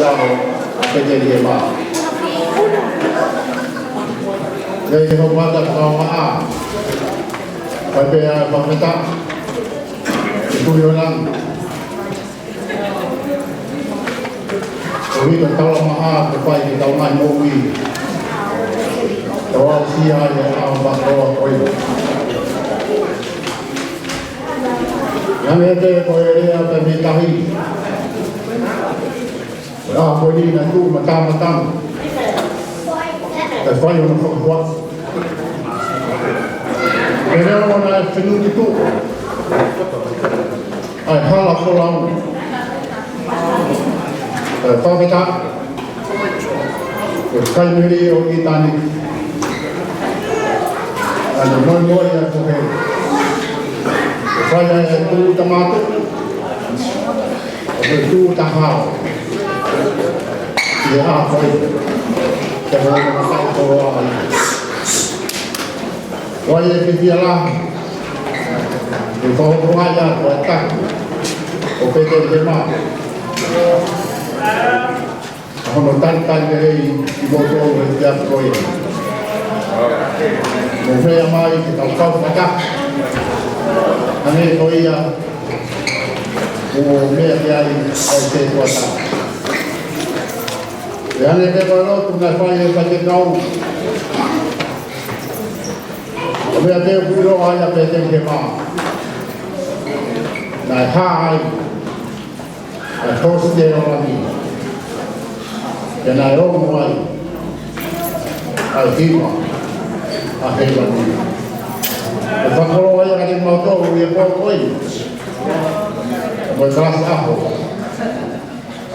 siamo perché di ma lei non guarda come perché la metà itu yang kita tahu maha kepada kita orang Nowi tahu siapa yang awak tahu koi yang itu koi dia bermitahi koi ini nanti macam-macam tapi yang kuat kerana orang senang itu ai hala kolang pavita kai meri o itani ana moi ya kohe faya tu tamato tu tahau ya koi kalau makai ko waya bibiala Kau berwajah buatkan OPT Lema menontonkan dari botol setiap proyek mungkin yang mai kita tahu macam ane koi ya mungkin dia OPT buatkan yang ini kalau tunai file pakai kau mungkin ada buruh aja PT Lema Nai hai thos de orami nai ro moi ai tiwa a hela ni fa kolo ai ka mo to ye po koi mo klas aho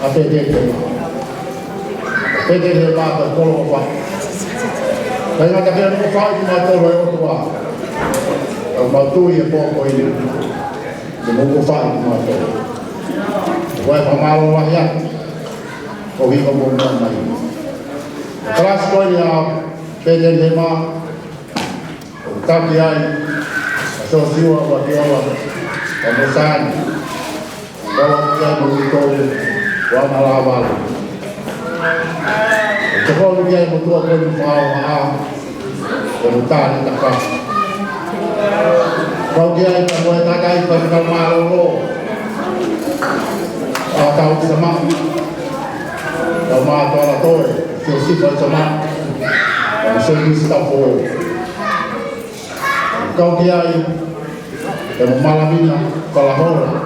a te de ba ta kolo fa kai na ka ke no fa ma to ro to wa ma tu ye po koi ni Semoga faham mahu. Wahai pemalu wahyak, kau hidup bukan lagi. Kelas kau yang peden lema, tapi ay sosial wakiawan, pemesan, bawa dia begitu, wana lawal. Sekolah dia betul pun faham, kemudian tak. Kau dia yang boleh takai pada malu tahu sama sama atau sesi sama sesi tahu kau dia yang malam ini kalau orang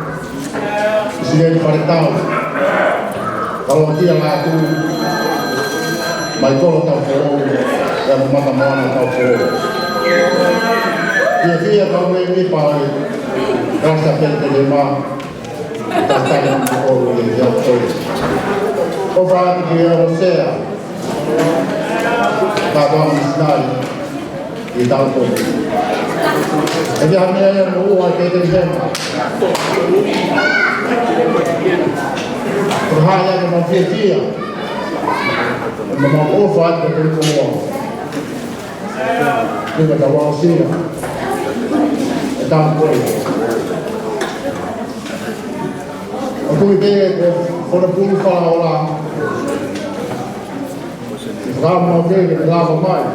sudah diberitahu kalau dia laku Michael tahu yang mana tahu dia kau ini pakai rasa penterima tentang orang yang jauh. Orang dia rasa kadang misal di tahun. Jadi hanya yang luar penterima. Perhaya dengan dia, memang ofat berkumpul. Kita tahu sih. Tang koi. Aku ini kalau pun kalau orang, ramai dia ramai mai.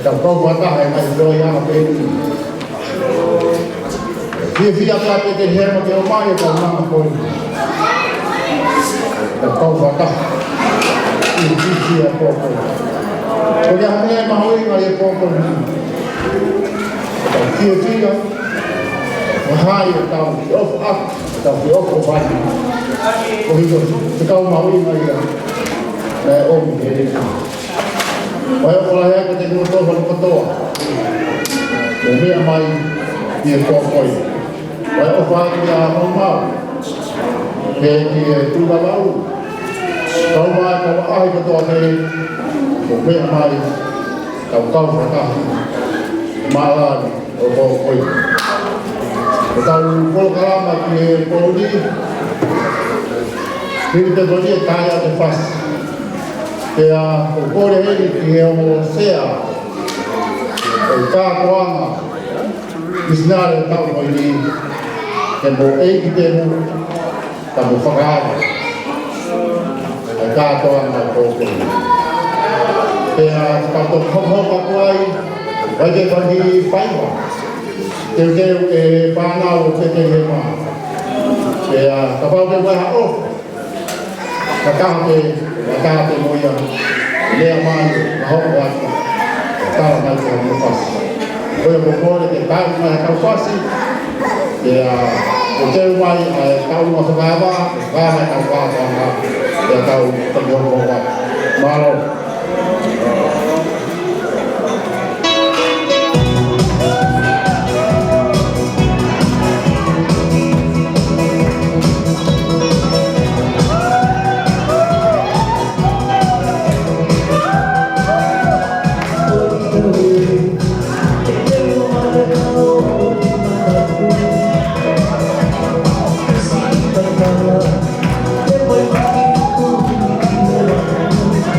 Jauh kau buat apa yang ada yang apa ini? Dia apa yang dia macam mai itu orang koi. Jauh kau buat apa? Ini dia pokok. Kau yang ni mahu ini pokok. Dia mahal tahu off up tahu off off kau itu sekau mau ini ya om ini kalau ya kita itu tahu betul ini amai dia koi off up dia mau dia tu baru kalau ai betul ini amai kau kata malam koi Kalau kalau macam kalau ni, kita boleh tanya lepas. Dia boleh dia mau share. Kita kuang, bisnar tahu ini, dan boleh kita mu, tahu fakar. katoa mai kōkei. Pea kato hohoka kuai, wake whangi whaiwa. Teu e whanau o te he maa. Pea ka pau te weha o. Ka kāte moia, lea mai, na hoka atu. Tara mai te hama whasi. Koe mo kore te tau mai kau whasi. Pea o teu mai tau ma whakawa, whakawa kau whakawa. Pea tau te hoko whakawa. Malo.